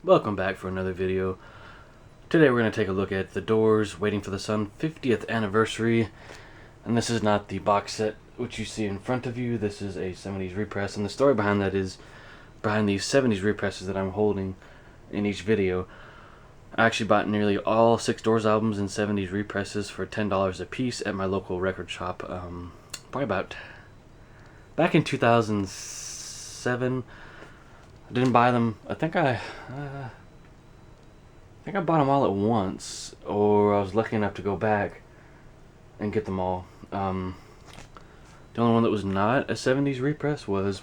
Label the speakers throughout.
Speaker 1: Welcome back for another video. Today we're going to take a look at The Doors' Waiting for the Sun 50th anniversary. And this is not the box set which you see in front of you. This is a 70s repress. And the story behind that is, behind these 70s represses that I'm holding in each video, I actually bought nearly all 6 Doors albums in 70s represses for $10 a piece at my local record shop. Probably about back in 2007. I didn't buy them. I think I bought them all at once, or I was lucky enough to go back and get them all. The only one that was not a 70s repress was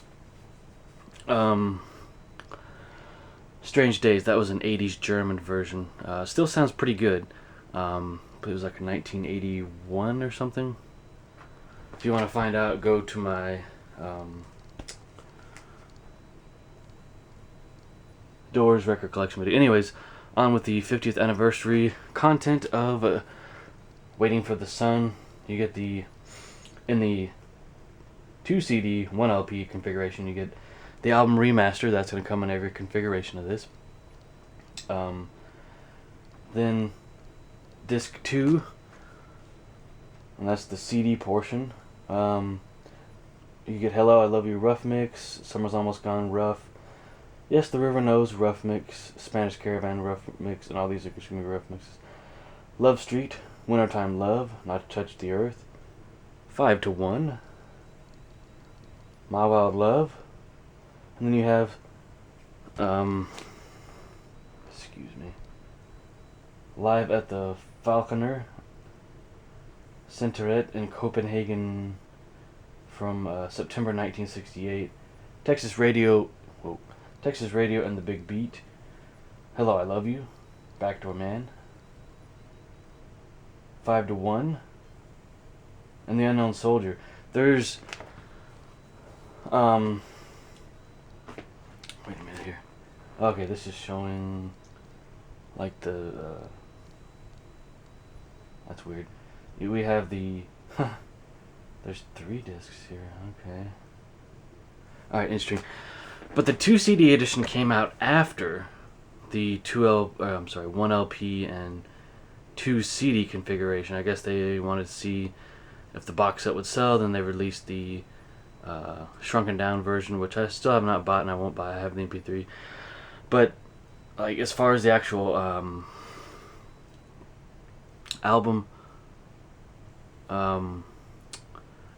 Speaker 1: Strange Days. That was an 80s German version. Still sounds pretty good, but it was like a 1981 or something. If you want to find out, go to my Doors record collection video. Anyways, on with the 50th anniversary content of Waiting for the Sun. You get in the 2 CD, 1 LP configuration, you get the album remaster. That's going to come in every configuration of this. Then disc 2, and that's the CD portion. You get Hello, I Love You rough mix, Summer's Almost Gone rough, Yes, the River Knows rough mix, Spanish Caravan rough mix, and all these are going to be rough mixes. Love Street, Wintertime Love, Not to Touch the Earth, 5 to 1, My Wild Love, and then you have, Live at the Falconer, Centeret in Copenhagen from September 1968, Texas Radio and the Big Beat, Hello, I Love You, Backdoor Man, 5 to 1, and The Unknown Soldier. There's, wait a minute here. Okay, this is showing, like, that's weird. We have the, there's 3 discs here, okay. Alright, interesting. But the 2 CD edition came out after the 1 LP and 2 CD configuration. I guess they wanted to see if the box set would sell. Then they released the shrunken down version, which I still have not bought and I won't buy. I have the MP3. But like, as far as the actual album, I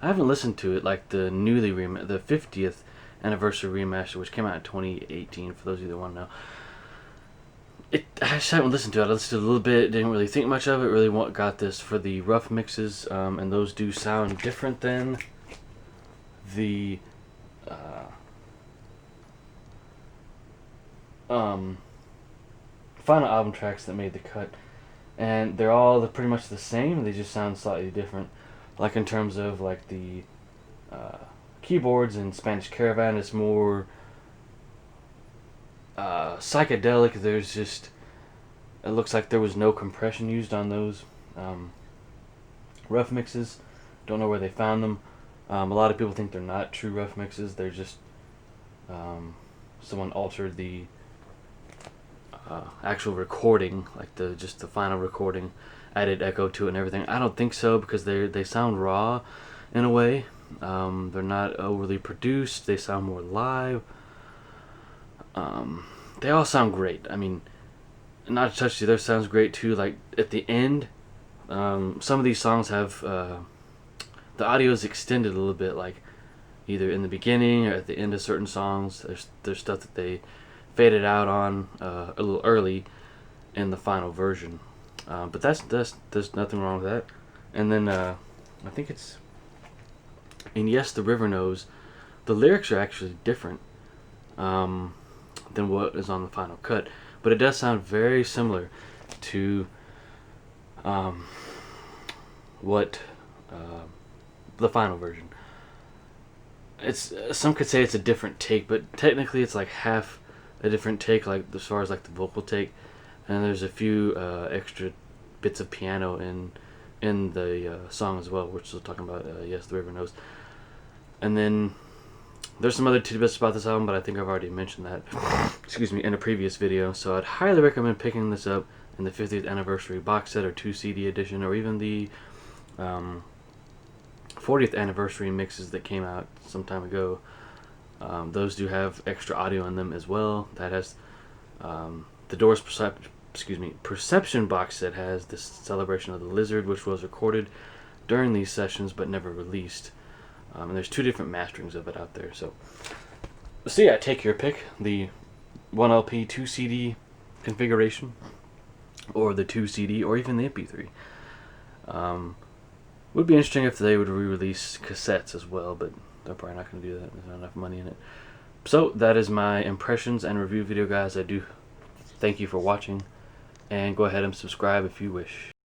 Speaker 1: haven't listened to it, like the the 50th anniversary remaster, which came out in 2018, for those of you that want to know. I just haven't listened to it. I listened to it a little bit, didn't really think much of it, really got this for the rough mixes, and those do sound different than the final album tracks that made the cut. And they're all pretty much the same, they just sound slightly different. Like in terms of like the keyboards in Spanish Caravan, is more psychedelic. There's just, it looks like there was no compression used on those rough mixes. Don't know where they found them. A lot of people think they're not true rough mixes. They're just someone altered the actual recording, like the final recording, added echo to it and everything. I don't think so, because they sound raw in a way. They're not overly produced. They sound more live. They all sound great. I mean, Not to Touch the Earth sounds great too. Like at the end, some of these songs have the audio is extended a little bit, like either in the beginning or at the end of certain songs. There's stuff that they faded out on a little early in the final version. But there's nothing wrong with that. And then I think it's in Yes, the River Knows, the lyrics are actually different than what is on the final cut, but it does sound very similar to what the final version. It's, some could say it's a different take, but technically it's like half a different take, like as far as like the vocal take, and there's a few extra bits of piano in the song as well, which we're talking about. Yes, the River Knows. And then There's some other tidbits about this album, but I think I've already mentioned that excuse me, in a previous video. So I'd highly recommend picking this up in the 50th anniversary box set or 2 CD edition, or even the 40th anniversary mixes that came out some time ago. Those do have extra audio in them as well. That has the Doors Perception box set has this Celebration of the Lizard, which was recorded during these sessions but never released. And there's 2 different masterings of it out there. So yeah, take your pick: the 1 LP 2 CD configuration, or the 2 CD, or even the MP3. Would be interesting if they would re-release cassettes as well, but they're probably not going to do that. There's not enough money in it. So that is my impressions and review video, guys. I do thank you for watching, and go ahead and subscribe if you wish.